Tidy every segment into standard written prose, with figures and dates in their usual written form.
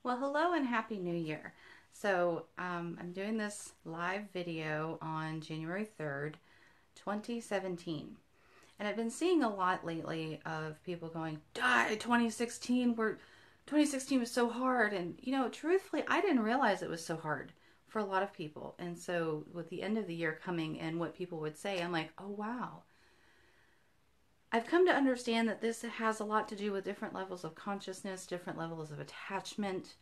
Well, hello and Happy New Year. I'm doing this live video on January 3rd, 2017. And I've been seeing a lot lately of people going, die 2016, 2016 was so hard. And, truthfully, I didn't realize it was so hard for a lot of people. And so with the end of the year coming and what people would say, I'm like, oh, wow. I've come to understand that this has a lot to do with different levels of consciousness, different levels of attachment,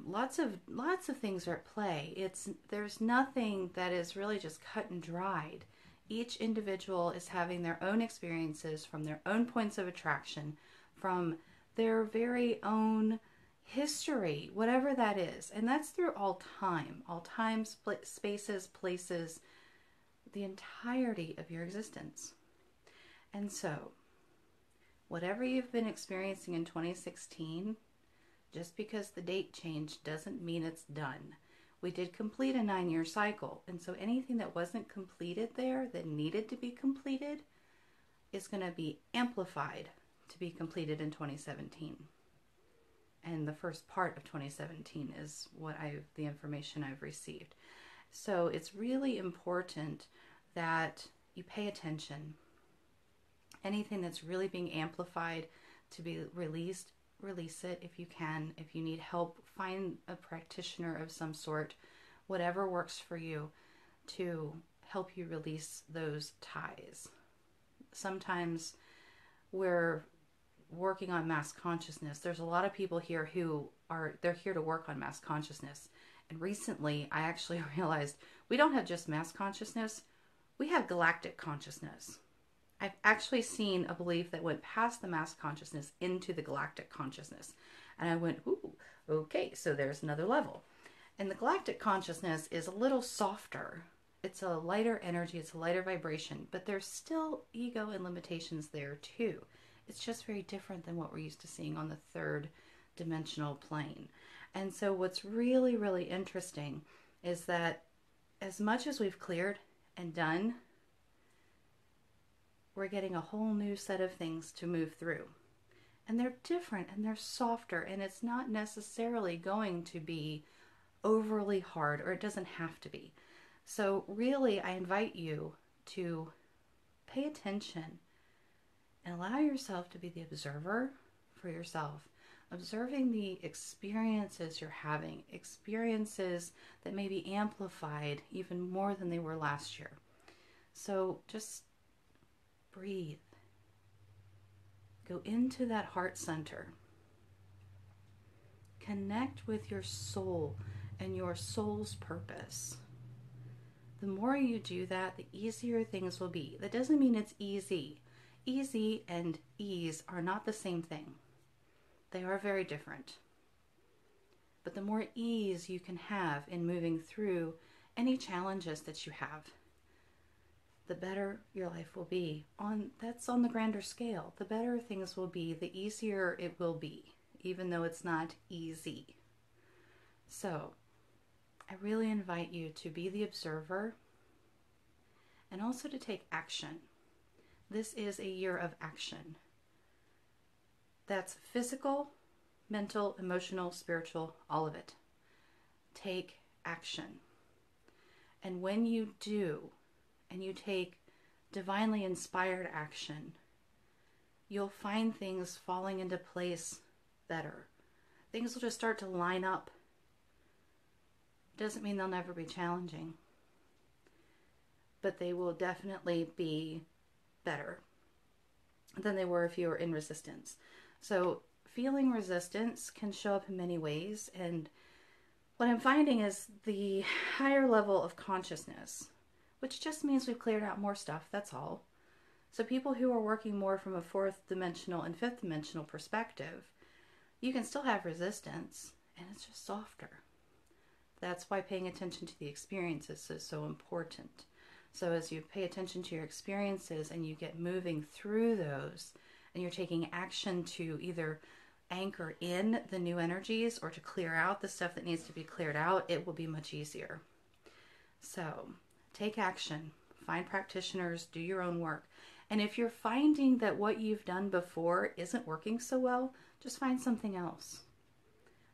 lots of things are at play. There's nothing that is really just cut and dried. Each individual is having their own experiences from their own points of attraction, from their very own history, whatever that is. And that's through all time, spaces, places, the entirety of your existence. And so, whatever you've been experiencing in 2016, just because the date changed doesn't mean it's done. We did complete a 9-year cycle, and so anything that wasn't completed there that needed to be completed is going to be amplified to be completed in 2017. And the first part of 2017 is the information I've received. So it's really important that you pay attention. Anything that's really being amplified to be released, release it if you can. If you need help, find a practitioner of some sort, whatever works for you to help you release those ties. Sometimes we're working on mass consciousness. There's a lot of people here they're here to work on mass consciousness. And recently I actually realized we don't have just mass consciousness, we have galactic consciousness. I've actually seen a belief that went past the mass consciousness into the galactic consciousness. And I went, ooh, okay, so there's another level. And the galactic consciousness is a little softer. It's a lighter energy, it's a lighter vibration, but there's still ego and limitations there too. It's just very different than what we're used to seeing on the third dimensional plane. And so what's really, really interesting is that as much as we've cleared and done, we're getting a whole new set of things to move through. And they're different and they're softer, and it's not necessarily going to be overly hard, or it doesn't have to be. So really, I invite you to pay attention and allow yourself to be the observer for yourself, observing the experiences you're having, experiences that may be amplified even more than they were last year. So just breathe. Go into that heart center. Connect with your soul and your soul's purpose. The more you do that, the easier things will be. That doesn't mean it's easy. Easy and ease are not the same thing. They are very different. But the more ease you can have in moving through any challenges that you have, the better your life will be. That's on the grander scale. The better things will be, the easier it will be, even though it's not easy. So, I really invite you to be the observer and also to take action. This is a year of action. That's physical, mental, emotional, spiritual, all of it. Take action. And when you do, and you take divinely inspired action, you'll find things falling into place better. Things will just start to line up. Doesn't mean they'll never be challenging, but they will definitely be better than they were if you were in resistance. So feeling resistance can show up in many ways, and what I'm finding is the higher level of consciousness, which just means we've cleared out more stuff, that's all. So people who are working more from a fourth dimensional and fifth dimensional perspective, you can still have resistance, and it's just softer. That's why paying attention to the experiences is so important. So as you pay attention to your experiences and you get moving through those, and you're taking action to either anchor in the new energies or to clear out the stuff that needs to be cleared out, it will be much easier. So take action, find practitioners, do your own work. And if you're finding that what you've done before isn't working so well, just find something else.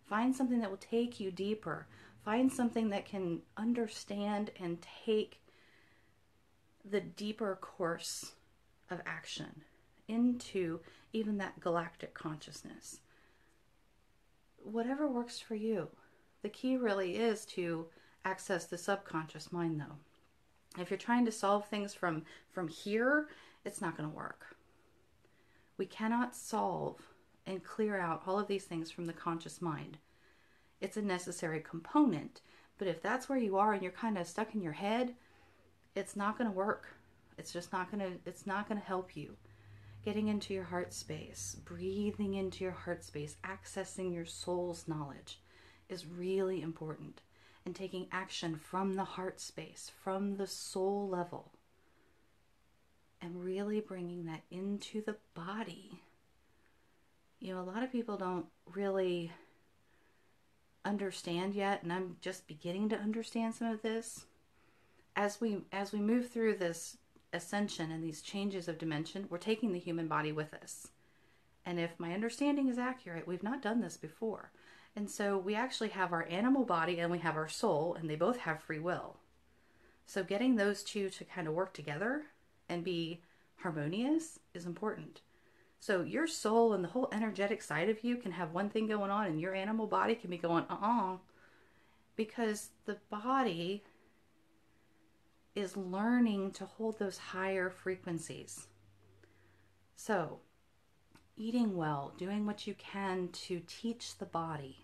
Find something that will take you deeper. Find something that can understand and take the deeper course of action into even that galactic consciousness. Whatever works for you. The key really is to access the subconscious mind, though. If you're trying to solve things from here, it's not going to work. We cannot solve and clear out all of these things from the conscious mind. It's a necessary component, but if that's where you are and you're kind of stuck in your head, it's not going to work. It's just not going to help you. Getting into your heart space, breathing into your heart space, accessing your soul's knowledge is really important. And taking action from the heart space, from the soul level, and really bringing that into the body. You know, a lot of people don't really understand yet, and I'm just beginning to understand some of this. As we move through this ascension and these changes of dimension, we're taking the human body with us. And if my understanding is accurate, we've not done this before. And so we actually have our animal body and we have our soul, and they both have free will. So getting those two to kind of work together and be harmonious is important. So your soul and the whole energetic side of you can have one thing going on, and your animal body can be going, because the body is learning to hold those higher frequencies. So eating well, doing what you can to teach the body.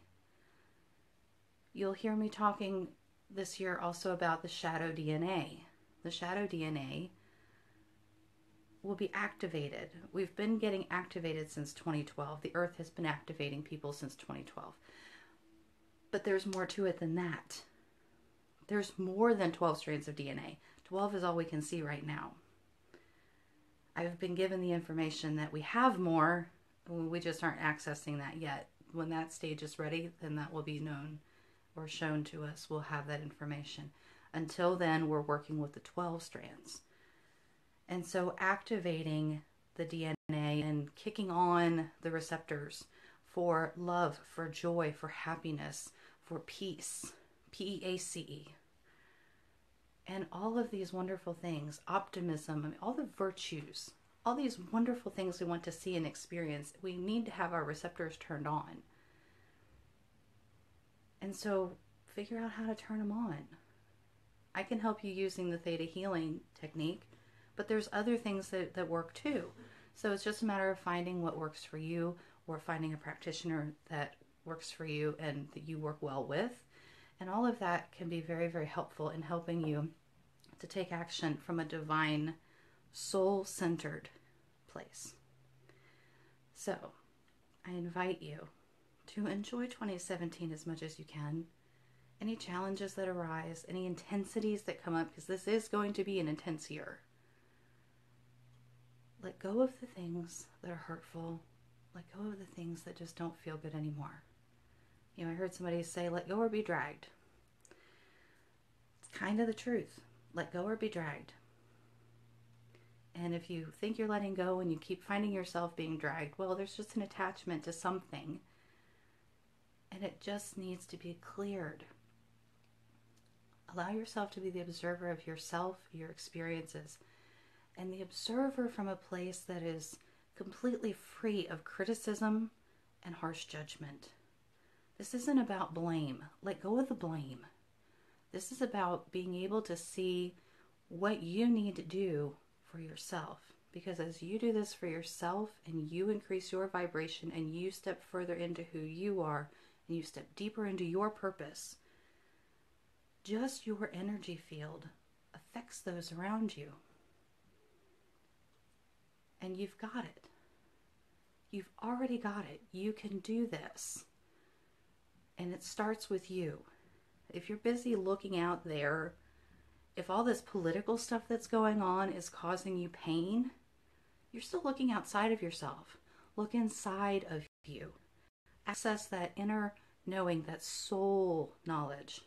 You'll hear me talking this year also about the shadow DNA. The shadow DNA will be activated. We've been getting activated since 2012. The earth has been activating people since 2012. But there's more to it than that. There's more than 12 strands of DNA. 12 is all we can see right now. I've been given the information that we have more. We just aren't accessing that yet. When that stage is ready, then that will be known or shown to us. We'll have that information. Until then, we're working with the 12 strands. And so activating the DNA and kicking on the receptors for love, for joy, for happiness, for peace, PEACE, and all of these wonderful things, optimism, I mean, all the virtues, all these wonderful things we want to see and experience, we need to have our receptors turned on. And so figure out how to turn them on. I can help you using the theta healing technique, but there's other things that work too. So it's just a matter of finding what works for you, or finding a practitioner that works for you and that you work well with. And all of that can be very, very helpful in helping you to take action from a divine, soul-centered place. So I invite you to enjoy 2017 as much as you can. Any challenges that arise, any intensities that come up, because this is going to be an intense year. Let go of the things that are hurtful. Let go of the things that just don't feel good anymore. You know, I heard somebody say, let go or be dragged. It's kind of the truth. Let go or be dragged. And if you think you're letting go and you keep finding yourself being dragged, well, there's just an attachment to something. And it just needs to be cleared. Allow yourself to be the observer of yourself, your experiences, and the observer from a place that is completely free of criticism and harsh judgment. This isn't about blame. Let go of the blame. This is about being able to see what you need to do for yourself. Because as you do this for yourself and you increase your vibration and you step further into who you are and you step deeper into your purpose, just your energy field affects those around you. And you've got it. You've already got it. You can do this. And it starts with you. If you're busy looking out there, if all this political stuff that's going on is causing you pain, you're still looking outside of yourself. Look inside of you. Access that inner knowing, that soul knowledge.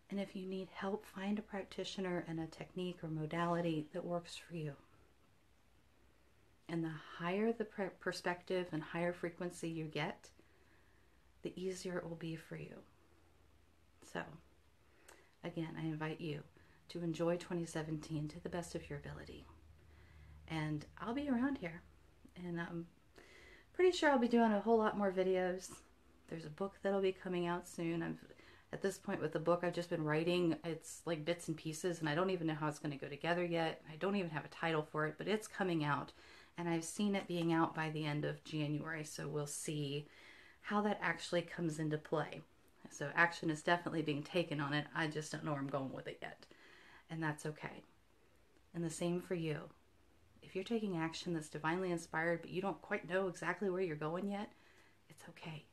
And if you need help, find a practitioner and a technique or modality that works for you. And the higher the perspective and higher frequency you get, the easier it will be for you. So, again, I invite you to enjoy 2017 to the best of your ability. And I'll be around here. And I'm pretty sure I'll be doing a whole lot more videos. There's a book that'll be coming out soon. At this point with the book, I've just been writing. It's like bits and pieces, and I don't even know how it's going to go together yet. I don't even have a title for it, but it's coming out. And I've seen it being out by the end of January, so we'll see how that actually comes into play. So action is definitely being taken on it. I just don't know where I'm going with it yet. And that's okay. And the same for you. If you're taking action that's divinely inspired, but you don't quite know exactly where you're going yet, it's okay.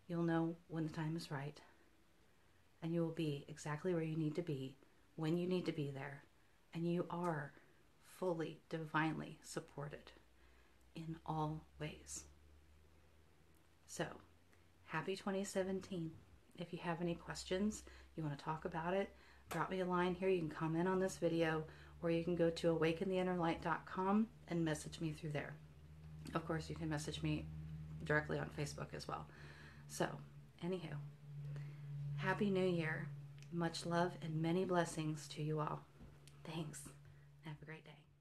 You'll know when the time is right. And you will be exactly where you need to be, when you need to be there. And you are fully, divinely supported in all ways. So, happy 2017. If you have any questions, you want to talk about it, drop me a line here. You can comment on this video, or you can go to awakentheinnerlight.com and message me through there. Of course, you can message me directly on Facebook as well. So, anywho, Happy New Year. Much love and many blessings to you all. Thanks. Have a great day.